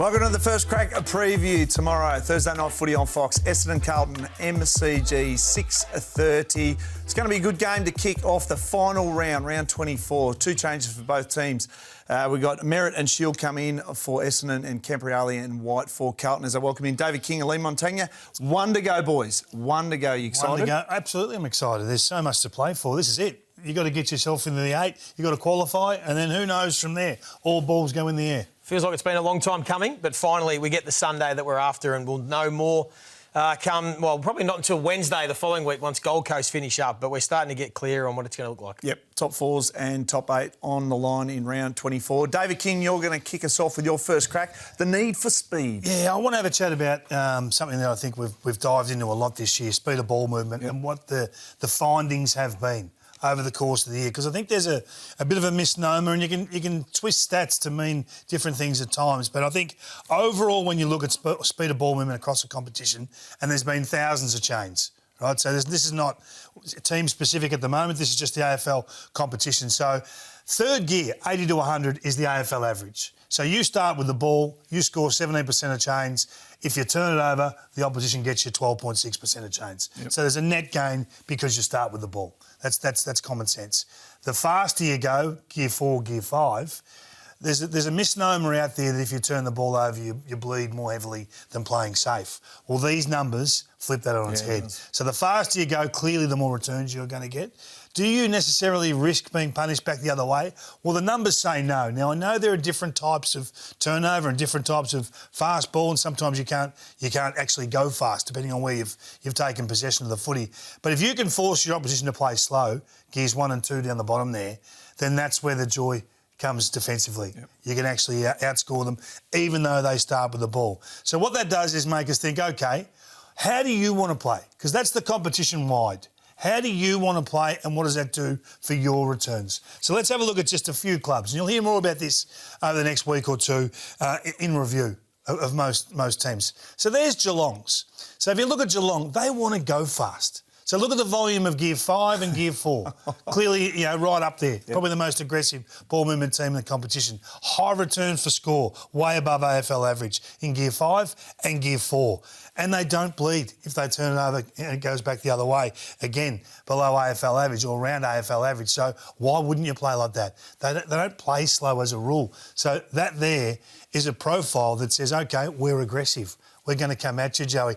Welcome to the First Crack, a preview tomorrow, Thursday night footy on Fox. Essendon Carlton, MCG, 6:30. It's going to be a good game to kick off the final round, round 24. Two changes for both teams. We've got Merritt and Shield come in for Essendon and Campriali and White for Carlton as I welcome in David King and Leigh Montagna. One to go, boys. One to go. You excited? One to go. Absolutely, I'm excited. There's so much to play for. This is it. You've got to get yourself into the 8. You've got to qualify, and then who knows from there? All balls go in the air. Feels like it's been a long time coming, but finally we get the Sunday that we're after, and we'll know more probably not until Wednesday the following week once Gold Coast finish up, but we're starting to get clear on what it's going to look like. Yep, top 4s and top 8 on the line in round 24. David King, you're going to kick us off with your first crack, the need for speed. Yeah, I want to have a chat about something that I think we've dived into a lot this year, speed of ball movement, and what the findings have been over the course of the year, because I think there's a bit of a misnomer, and you can twist stats to mean different things at times. But I think overall, when you look at speed of ball movement across a competition, and there's been thousands of chains, right? So this is not team specific at the moment. This is just the AFL competition. So third gear, 80 to 100 is the AFL average. So you start with the ball, you score 17% of chains. If you turn it over, the opposition gets you 12.6% of chains. Yep. So there's a net gain because you start with the ball. That's common sense. The faster you go, gear 4, gear 5, there's a misnomer out there that if you turn the ball over, you bleed more heavily than playing safe. Well, these numbers flip that on its head. So the faster you go, clearly the more returns you're going to get. Do you necessarily risk being punished back the other way? Well, the numbers say no. Now, I know there are different types of turnover and different types of fast ball, and sometimes you can't actually go fast depending on where you've taken possession of the footy. But if you can force your opposition to play slow, gears 1 and 2 down the bottom there, then that's where the joy comes defensively. Yep. You can actually outscore them even though they start with the ball. So what that does is make us think, OK, how do you want to play? Because that's the competition wide. How do you want to play, and what does that do for your returns? So let's have a look at just a few clubs. And you'll hear more about this over the next week or two in review of most teams. So there's Geelongs. So if you look at Geelong, they want to go fast. So look at the volume of Gear 5 and Gear 4. Clearly, right up there. Yep. Probably the most aggressive ball movement team in the competition. High return for score, way above AFL average in Gear 5 and Gear 4. And they don't bleed if they turn it over and it goes back the other way. Again, below AFL average or around AFL average. So why wouldn't you play like that? They don't play slow as a rule. So that there is a profile that says, OK, we're aggressive. We're going to come at you, Joey.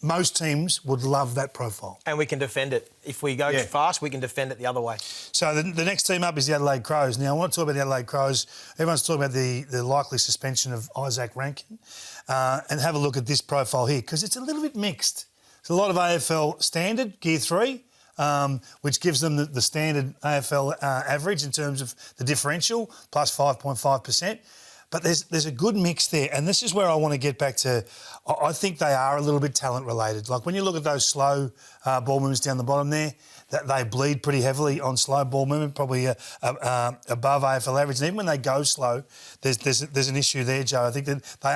Most teams would love that profile. And we can defend it. If we go too fast, we can defend it the other way. So the next team up is the Adelaide Crows. Now, I want to talk about the Adelaide Crows. Everyone's talking about the likely suspension of Isaac Rankin. And have a look at this profile here, because it's a little bit mixed. There's a lot of AFL standard, Gear 3, which gives them the standard AFL average in terms of the differential, plus 5.5%. But there's a good mix there, and this is where I want to get back to. I think they are a little bit talent related. Like when you look at those slow ball movements down the bottom there, that they bleed pretty heavily on slow ball movement, probably above AFL average. And even when they go slow, there's an issue there, Joe. I think that they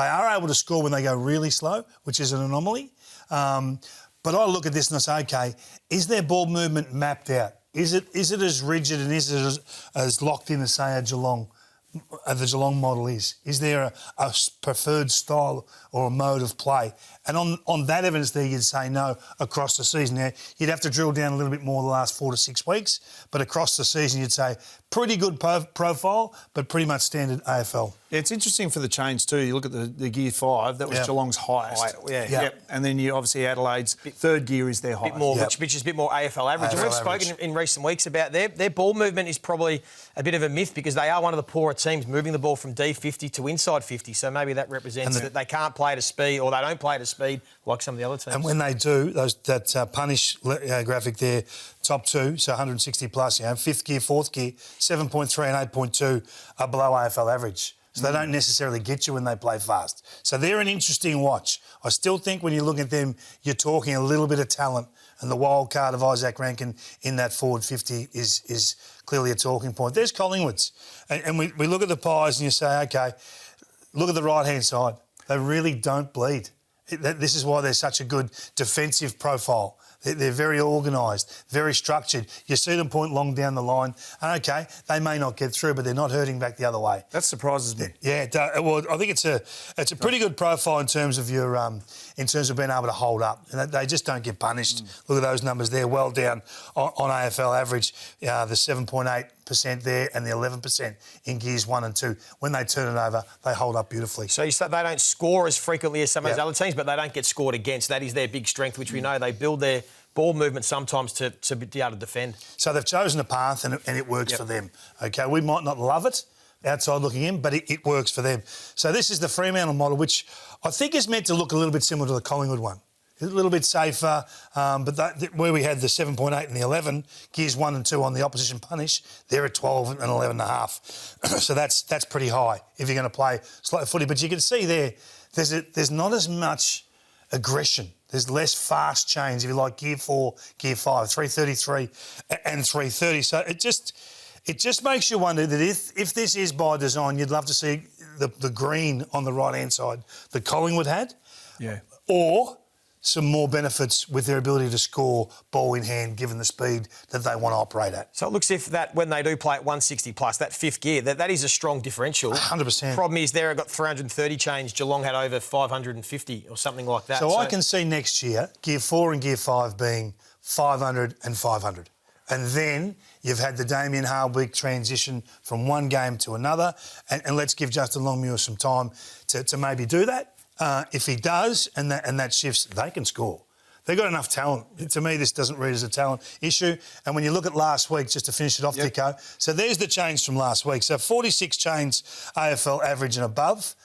are able to score when they go really slow, which is an anomaly. But I look at this and I say, OK, is their ball movement mapped out? Is it as rigid and is it as locked in as, say, the Geelong model is? Is there a preferred style or a mode of play? And on that evidence there, you'd say no across the season. Now, you'd have to drill down a little bit more the last 4 to 6 weeks, but across the season, you'd say pretty good profile, but pretty much standard AFL. Yeah, it's interesting for the change too. You look at the Gear 5, that was Geelong's highest. Yep. And then you obviously Adelaide's third gear is their highest. Bit more, which is a bit more AFL average. And we've spoken in recent weeks about their ball movement is probably a bit of a myth because they are one of the poorer teams moving the ball from D50 to inside 50. So maybe that represents that they can't play to speed or they don't play to speed like some of the other teams. And when they do, that punish graphic there, top 2, so 160 plus, fifth gear, fourth gear, 7.3 and 8.2 are below AFL average. So they don't necessarily get you when they play fast. So they're an interesting watch. I still think when you look at them, you're talking a little bit of talent, and the wild card of Isaac Rankin in that forward 50 is clearly a talking point. There's Collingwood's. And we look at the Pies and you say, OK, look at the right-hand side. They really don't bleed. This is why they're such a good defensive profile. They're very organised, very structured. You see them point long down the line, and okay, they may not get through, but they're not hurting back the other way. That surprises me. Yeah, well, I think it's a pretty good profile in terms of your in terms of being able to hold up, and they just don't get punished. Look at those numbers there, well down on AFL average. The 7.8% there and the 11% in gears 1 and 2. When they turn it over, they hold up beautifully. So you say they don't score as frequently as some of those other teams, but they don't get scored against. That is their big strength, which we know they build their ball movement sometimes to be able to defend. So they've chosen a path and it works for them. Okay, we might not love it outside looking in, but it works for them. So this is the Fremantle model, which I think is meant to look a little bit similar to the Collingwood one. A little bit safer, but where we had the 7.8 and the 11, gears 1 and 2 on the opposition punish, they're at 12 and 11.5. So that's pretty high if you're going to play slow footy. But you can see there's not as much aggression. There's less fast change, if you like, gear 4, gear 5, 333 and 330. So it just makes you wonder that if this is by design, you'd love to see the green on the right-hand side that Collingwood had. Yeah. Or some more benefits with their ability to score ball in hand, given the speed that they want to operate at. So it looks if that when they do play at 160 plus, that fifth gear, that is a strong differential. 100%. Problem is there, got 330 change. Geelong had over 550 or something like that. So I can see next year gear 4 and gear 5 being 500 and 500. And then you've had the Damien Hardwick transition from one game to another. And let's give Justin Longmuir some time to maybe do that. If he does and that shifts, they can score. They've got enough talent. To me, this doesn't read as a talent issue. And when you look at last week, just to finish it off, Dicko, so there's the change from last week. So 46 chains AFL average and above,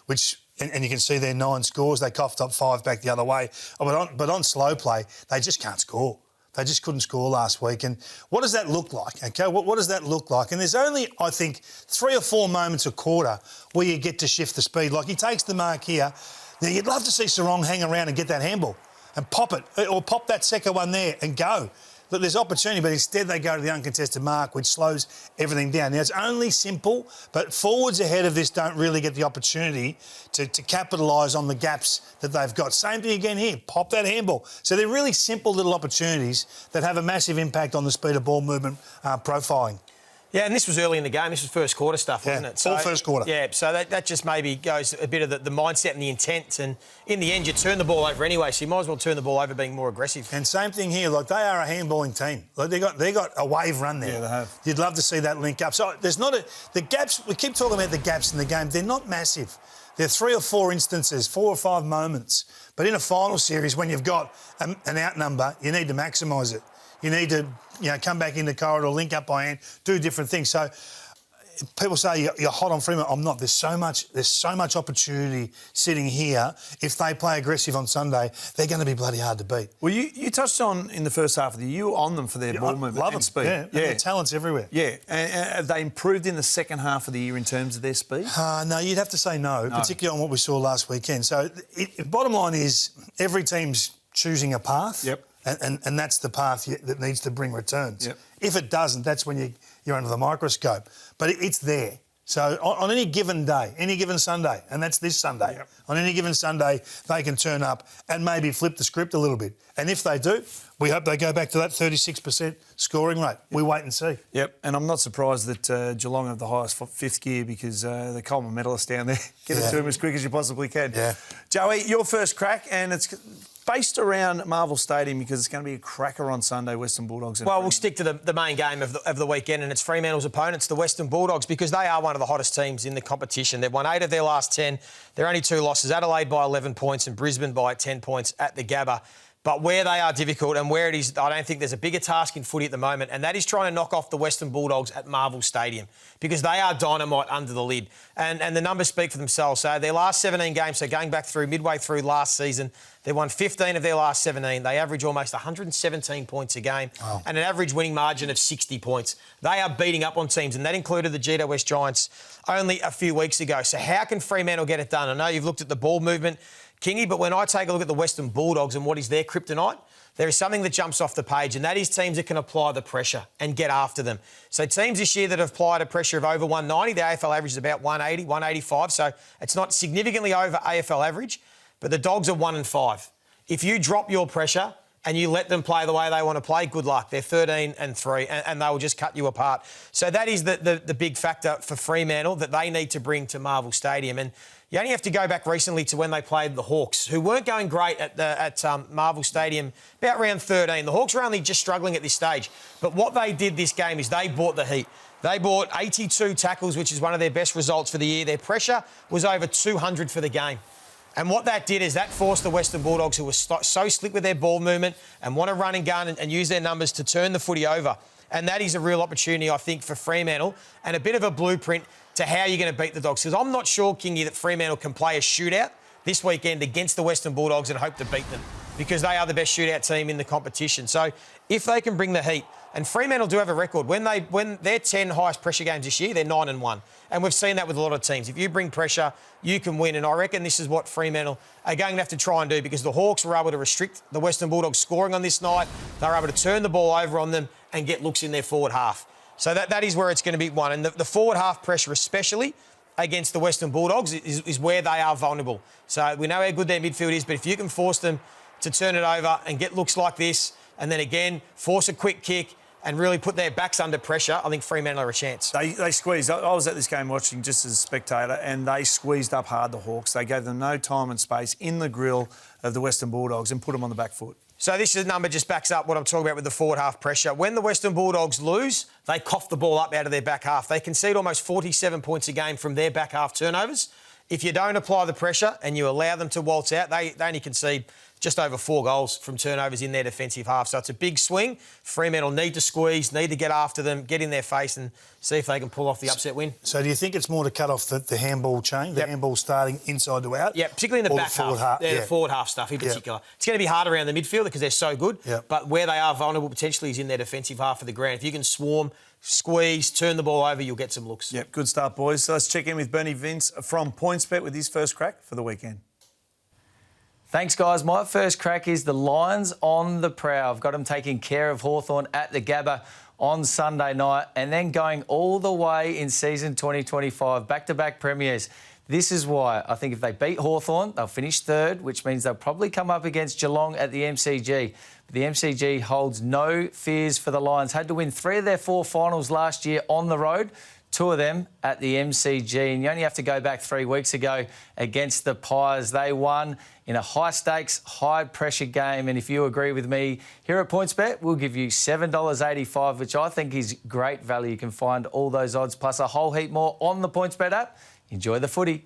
which... And you can see their 9 scores. They coughed up 5 back the other way. But on slow play, they just can't score. They just couldn't score last week. And what does that look like? Okay, what does that look like? And there's only, I think, 3 or 4 moments a quarter where you get to shift the speed. Like he takes the mark here. Now, you'd love to see Sarong hang around and get that handball and pop it, or pop that second one there and go. But there's opportunity, but instead they go to the uncontested mark, which slows everything down. Now, it's only simple, but forwards ahead of this don't really get the opportunity to capitalise on the gaps that they've got. Same thing again here, pop that handball. So they're really simple little opportunities that have a massive impact on the speed of ball movement profiling. Yeah, and this was early in the game. This was first quarter stuff, wasn't it? So, all first quarter. Yeah, so that just maybe goes a bit of the mindset and the intent. And in the end, you turn the ball over anyway, so you might as well turn the ball over being more aggressive. And same thing here. Like, they are a handballing team. Like, they got a wave run there. Yeah, they have. You'd love to see that link up. So there's not the gaps. We keep talking about the gaps in the game. They're not massive. There are 3 or 4 instances, 4 or 5 moments. But in a final series, when you've got an outnumber, you need to maximise it. You need to, come back into corridor, link up by hand, do different things. So people say you're hot on Fremantle. I'm not. There's so much opportunity sitting here. If they play aggressive on Sunday, they're going to be bloody hard to beat. Well, you touched on in the first half of the year, you were on them for their ball movement love and them. speed. Yeah, and their talent's everywhere. Yeah, and have they improved in the second half of the year in terms of their speed? No, you'd have to say no, particularly on what we saw last weekend. So bottom line is every team's choosing a path. Yep. And that's the path that needs to bring returns. Yep. If it doesn't, that's when you're under the microscope. But it's there. So on any given day, any given Sunday, and that's this Sunday, on any given Sunday, they can turn up and maybe flip the script a little bit. And if they do, we hope they go back to that 36% scoring rate. We wait and see. Yep, and I'm not surprised that Geelong have the highest fifth gear because the Coleman medalist down there, get it to him as quick as you possibly can. Yeah. Joey, your first crack, and it's based around Marvel Stadium because it's going to be a cracker on Sunday, Western Bulldogs. Well, we'll stick to the main game of the weekend, and it's Fremantle's opponents, the Western Bulldogs, because they are one of the hottest teams in the competition. They've won 8 of their last 10. They're only 2 losses, Adelaide by 11 points and Brisbane by 10 points at the Gabba. But where they are difficult and where it is, I don't think there's a bigger task in footy at the moment, and that is trying to knock off the Western Bulldogs at Marvel Stadium because they are dynamite under the lid. And the numbers speak for themselves. So their last 17 games, so going back through midway through last season, they won 15 of their last 17. They average almost 117 points a game and an average winning margin of 60 points. They are beating up on teams, and that included the GWS Giants only a few weeks ago. So how can Fremantle get it done? I know you've looked at the ball movement, Kingy, but when I take a look at the Western Bulldogs and what is their kryptonite, there is something that jumps off the page, and that is teams that can apply the pressure and get after them. So teams this year that have applied a pressure of over 190, the AFL average is about 180, 185, so it's not significantly over AFL average, but the Dogs are 1 and 5. If you drop your pressure and you let them play the way they want to play, good luck. They're 13-3, and they will just cut you apart. So that is the big factor for Fremantle that they need to bring to Marvel Stadium. And you only have to go back recently to when they played the Hawks, who weren't going great at Marvel Stadium about round 13. The Hawks were only just struggling at this stage. But what they did this game is they brought the heat. They brought 82 tackles, which is one of their best results for the year. Their pressure was over 200 for the game. And what that did is that forced the Western Bulldogs, who were so slick with their ball movement and want to run and gun and use their numbers, to turn the footy over. And that is a real opportunity, I think, for Fremantle, and a bit of a blueprint to how you're going to beat the Dogs. Because I'm not sure, Kingy, that Fremantle can play a shootout this weekend against the Western Bulldogs and hope to beat them, because they are the best shootout team in the competition. So if they can bring the heat, and Fremantle do have a record. When their 10 highest pressure games this year, they're 9-1. And we've seen that with a lot of teams. If you bring pressure, you can win. And I reckon this is what Fremantle are going to have to try and do, because the Hawks were able to restrict the Western Bulldogs scoring on this night. They were able to turn the ball over on them and get looks in their forward half. So that is where it's going to be won. And the forward half pressure, especially against the Western Bulldogs, is where they are vulnerable. So we know how good their midfield is, but if you can force them to turn it over and get looks like this, and then again force a quick kick and really put their backs under pressure, I think Fremantle are a chance. They squeezed. I was at this game watching just as a spectator, and they squeezed up hard the Hawks. They gave them no time and space in the grill of the Western Bulldogs and put them on the back foot. So this number just backs up what I'm talking about with the forward half pressure. When the Western Bulldogs lose, they cough the ball up out of their back half. They concede almost 47 points a game from their back half turnovers. If you don't apply the pressure and you allow them to waltz out, they only concede just over 4 goals from turnovers in their defensive half. So it's a big swing. Fremantle need to squeeze, need to get after them, get in their face and see if they can pull off the upset win. So do you think it's more to cut off the handball chain, the handball starting inside to out? Yeah, particularly in the back half. The forward half stuff in particular. It's going to be hard around the midfield because they're so good, but where they are vulnerable potentially is in their defensive half of the ground. If you can swarm, squeeze, turn the ball over, you'll get some looks. Yep, good start, boys. So let's check in with Bernie Vince from PointsBet with his first crack for the weekend. Thanks, guys. My first crack is the Lions on the prowl. I've got them taking care of Hawthorn at the Gabba on Sunday night and then going all the way in season 2025, back-to-back premiers. This is why I think if they beat Hawthorn, they'll finish third, which means they'll probably come up against Geelong at the MCG. But the MCG holds no fears for the Lions. Had to win 3 of their 4 finals last year on the road, 2 of them at the MCG. And you only have to go back 3 weeks ago against the Pies. They won in a high-stakes, high-pressure game. And if you agree with me, here at PointsBet, we'll give you $7.85, which I think is great value. You can find all those odds plus a whole heap more on the PointsBet app. Enjoy the footy.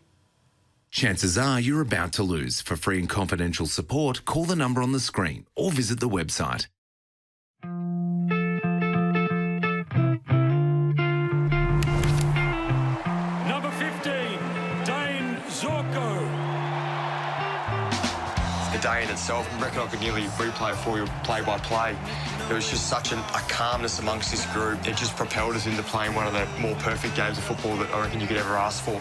Chances are you're about to lose. For free and confidential support, call the number on the screen or visit the website. Number 15, Dane Zorko. The day in itself, I reckon I could nearly replay it for you, play by play. There was just such a calmness amongst this group. It just propelled us into playing one of the more perfect games of football that I reckon you could ever ask for.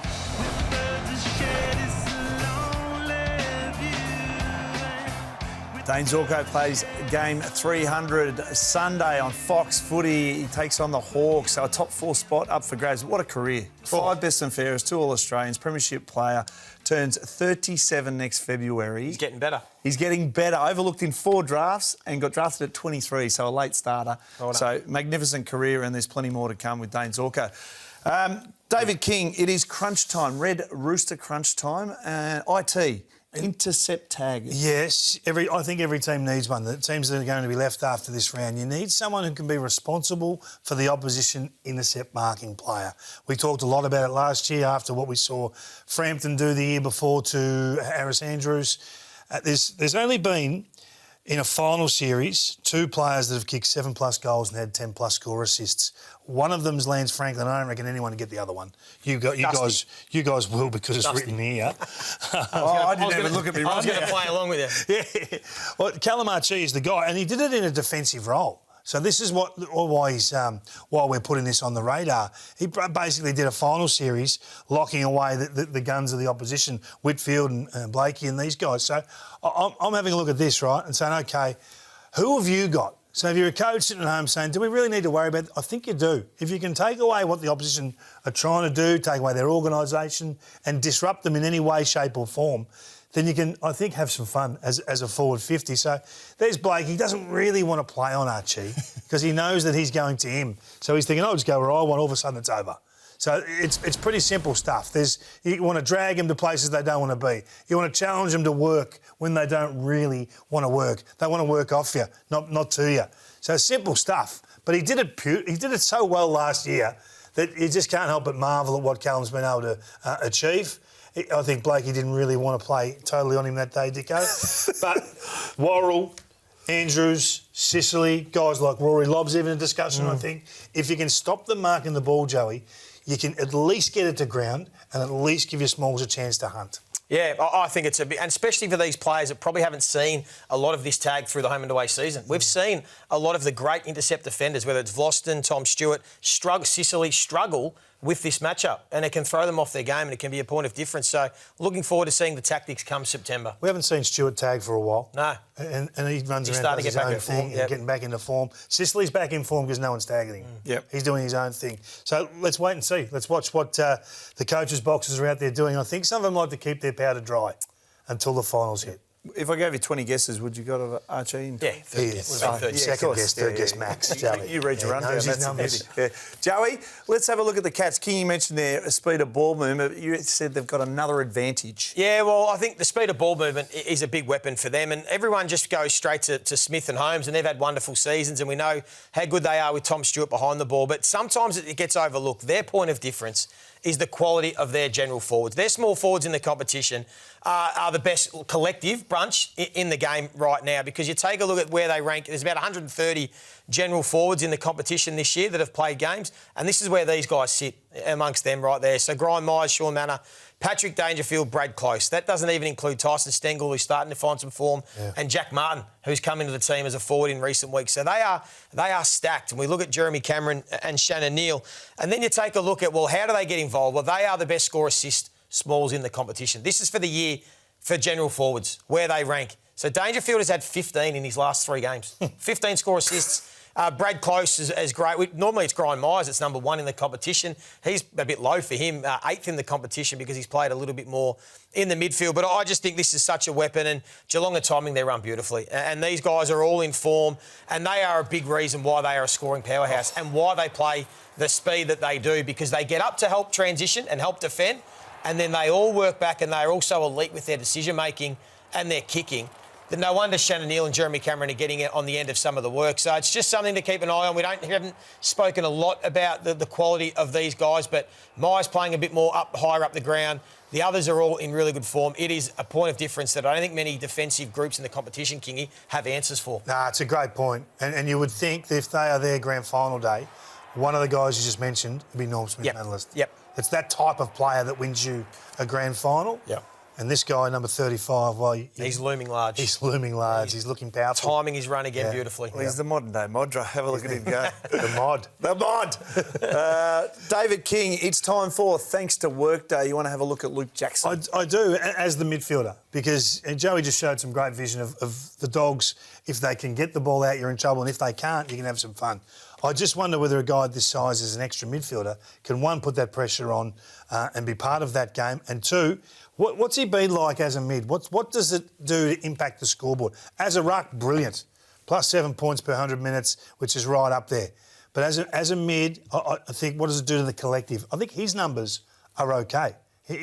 Dane Zorko plays game 300 Sunday on Fox Footy. He takes on the Hawks. So a top 4 spot up for grabs. What a career. 5 best and fairest, 2 All-Australians, premiership player. Turns 37 next February. He's getting better. He's getting better. Overlooked in 4 drafts and got drafted at 23, so a late starter. So magnificent career, and there's plenty more to come with Dane Zorko. David King, it is crunch time, Red Rooster crunch time. IT, intercept tag. Yes, I think every team needs one. The teams that are going to be left after this round, you need someone who can be responsible for the opposition intercept marking player. We talked a lot about it last year after what we saw Frampton do the year before to Harris Andrews. There's only been, in a final series, 2 players that have kicked 7+ goals and had 10+ score assists. One of them's Lance Franklin. I don't reckon anyone can get the other one. You guys will, because it's written here. I didn't even look at me. I was going to play along with you. Yeah. Well, Callum Archie is the guy, and he did it in a defensive wrole. So this is why we're putting this on the radar. He basically did a final series locking away the guns of the opposition, Whitfield and Blakey and these guys. So I'm having a look at this, right, and saying, OK, who have you got? So if you're a coach sitting at home saying, do we really need to worry about it? I think you do. If you can take away what the opposition are trying to do, take away their organisation and disrupt them in any way, shape or form, then you can, I think, have some fun as a forward 50. So there's Blake. He doesn't really want to play on Archie because he knows that he's going to him. So he's thinking, I'll just go where I want. All of a sudden, it's over. So it's pretty simple stuff. You want to drag them to places they don't want to be. You want to challenge them to work when they don't really want to work. They want to work off you, not to you. So simple stuff. But he did it so well last year that you just can't help but marvel at what Callum's been able to achieve. I think Blakey didn't really want to play totally on him that day, Dicko. But Worrell, Andrews, Sicily, guys like Rory Lobb's even a discussion, I think. If you can stop them marking the ball, Joey, you can at least get it to ground and at least give your Smalls a chance to hunt. Yeah, I think it's a bit, and especially for these players that probably haven't seen a lot of this tag through the home and away season. We've seen a lot of the great intercept defenders, whether it's Vlosten, Tom Stewart, Sicily struggle with this matchup, and it can throw them off their game and it can be a point of difference. So looking forward to seeing the tactics come September. We haven't seen Stewart tag for a while. No. And he runs He's around, starting does to get his back own in thing, form, and getting back into form. Sicily's back in form because no one's tagging him. Yep. He's doing his own thing. So let's wait and see. Let's watch what the coaches' boxes are out there doing. I think some of them like to keep their powder dry until the finals hit. If I gave you 20 guesses, would you go to Archie? Yeah, He is. Second guess, third guess max. Joey. You read your rundown. knows his That's numbers. the beauty. Yeah. Joey, let's have a look at the Cats. King, you mentioned their speed of ball movement. You said they've got another advantage. Yeah, well, I think the speed of ball movement is a big weapon for them, and everyone just goes straight to Smith and Holmes, and they've had wonderful seasons, and we know how good they are with Tom Stewart behind the ball, but sometimes it gets overlooked. Their point of difference is the quality of their general forwards. Their small forwards in the competition are the best collective bunch in the game right now, because you take a look at where they rank. There's about 130 general forwards in the competition this year that have played games, and this is where these guys sit amongst them right there. So Brian Myers, Sean Manor, Patrick Dangerfield, Brad Close. That doesn't even include Tyson Stengel, who's starting to find some form, and Jack Martin, who's come into the team as a forward in recent weeks. So they are stacked. And we look at Jeremy Cameron and Shannon Neal, and then you take a look at, well, how do they get involved? Well, they are the best score-assist smalls in the competition. This is for the year for general forwards, where they rank. So Dangerfield has had 15 in his last 3 games. 15 score-assists. Brad Close is great. Normally it's Brian Myers that's number 1 in the competition. He's a bit low for him, 8th in the competition, because he's played a little bit more in the midfield. But I just think this is such a weapon, and Geelong are timing their run beautifully. And these guys are all in form, and they are a big reason why they are a scoring powerhouse and why they play the speed that they do, because they get up to help transition and help defend, and then they all work back, and they are also elite with their decision-making and their kicking. No wonder Shannon Neal and Jeremy Cameron are getting it on the end of some of the work. So it's just something to keep an eye on. We haven't spoken a lot about the quality of these guys, but Myers playing a bit more higher up the ground. The others are all in really good form. It is a point of difference that I don't think many defensive groups in the competition, Kingy, have answers for. Nah, it's a great point. And you would think that if they are there grand final day, one of the guys you just mentioned would be Norm Smith medalist. Yep. It's that type of player that wins you a grand final. Yep. And this guy, number 35, well... He's looming large. He's looming large. He's looking powerful. Timing his run again beautifully. Well, he's the modern-day Modra. Have a look at him go. The mod. The mod. David King, it's time for Thanks to Workday. You want to have a look at Luke Jackson? I do, as the midfielder, because Joey just showed some great vision of the Dogs. If they can get the ball out, you're in trouble, and if they can't, you can have some fun. I just wonder whether a guy this size as an extra midfielder can, 1, put that pressure on and be part of that game, and 2, what's he been like as a mid? What does it do to impact the scoreboard? As a ruck, brilliant. Plus 7 points per 100 minutes, which is right up there. But as a mid, I think, what does it do to the collective? I think his numbers are okay.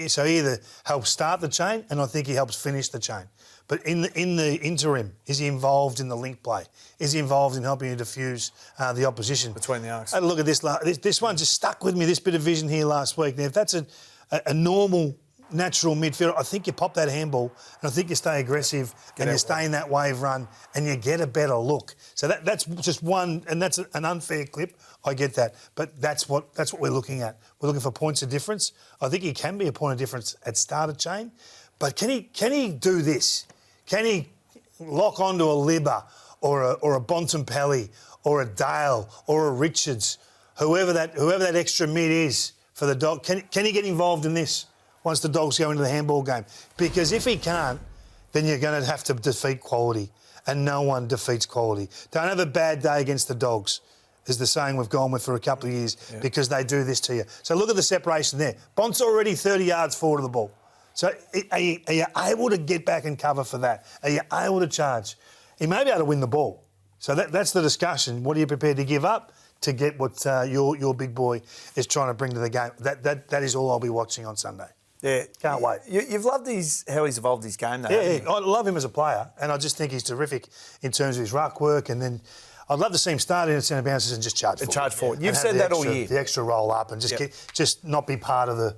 So he either helps start the chain, and I think he helps finish the chain. But in the interim, is he involved in the link play? Is he involved in helping you diffuse the opposition? Between the arcs. Look at this. This one just stuck with me, this bit of vision here last week. Now, if that's a normal, natural midfielder, I think you pop that handball, and I think you stay aggressive, and you stay in that wave run, and you get a better look. So that's just one, and that's an unfair clip. I get that, but that's what we're looking at. We're looking for points of difference. I think he can be a point of difference at start of chain, but can he do this? Can he lock onto a Libba or a Bontempelli or a Dale or a Richards, whoever that extra mid is for the Dog? Can he get involved in this once the Dogs go into the handball game? Because if he can't, then you're going to have to defeat quality, and no one defeats quality. Don't have a bad day against the Dogs, is the saying we've gone with for a couple of years, because they do this to you. So look at the separation there. Bont's already 30 yards forward of the ball. So are you able to get back and cover for that? Are you able to charge? He may be able to win the ball. So that's the discussion. What are you prepared to give up to get what your big boy is trying to bring to the game? That is all I'll be watching on Sunday. Yeah. Can't wait. You've loved how he's evolved his game, though. Yeah, I love him as a player, and I just think he's terrific in terms of his ruck work. And then I'd love to see him start in at centre bounces and just charge forward. Charge forward. You've And said have that the all extra, year. The extra roll up and just just not be part of the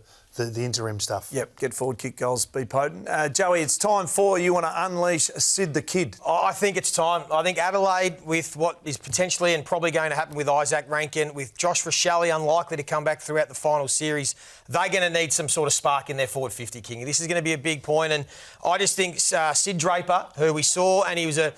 interim stuff. Yep, get forward, kick goals, be potent. Joey, it's time for you want to unleash Sid the Kid. I think it's time. I think Adelaide, with what is potentially and probably going to happen with Isaac Rankin, with Josh Rochelle unlikely to come back throughout the final series, they're going to need some sort of spark in their forward 50, King. This is going to be a big point, and I just think Sid Draper, who we saw, and he was a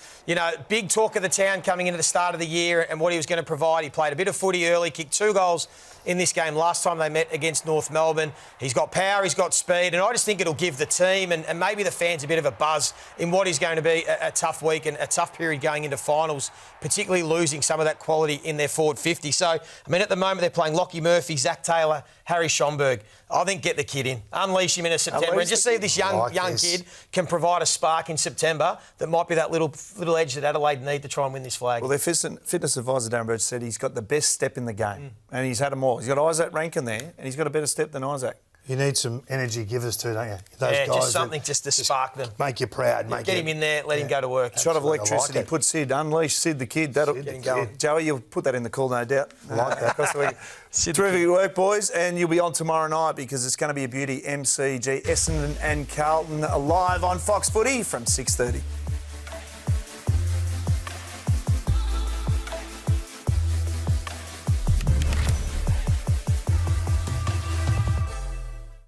big talk of the town coming into the start of the year and what he was going to provide. He played a bit of footy early, kicked 2 goals in this game last time they met against North Melbourne. He's got power, he's got speed, and I just think it'll give the team and maybe the fans a bit of a buzz in what is going to be a tough week and a tough period going into finals, particularly losing some of that quality in their forward 50. So, I mean, at the moment they're playing Lockie Murphy, Zach Taylor, Harry Schomburg. I think get the kid in, unleash him in September, and just see if this young kid can provide a spark in September that might be that little edge that Adelaide need to try and win this flag. Well, their fitness advisor, Darren Birch, said he's got the best step in the game, and he's had them all. He's got Isaac Rankin there, and he's got a better step than Isaac. You need some energy givers too, don't you? Those guys just something just to spark them. Make you proud. Get him in there, let him go to work. Shot of Absolutely, electricity, I like it. put Sid, unleash Sid the Kid. That'll Sid get the him going. Kid. Joey, you'll put that in the call, no doubt. Like that. Across the week. Terrific work, boys, and you'll be on tomorrow night because it's going to be a beauty. MCG, Essendon and Carlton live on Fox Footy from 6:30.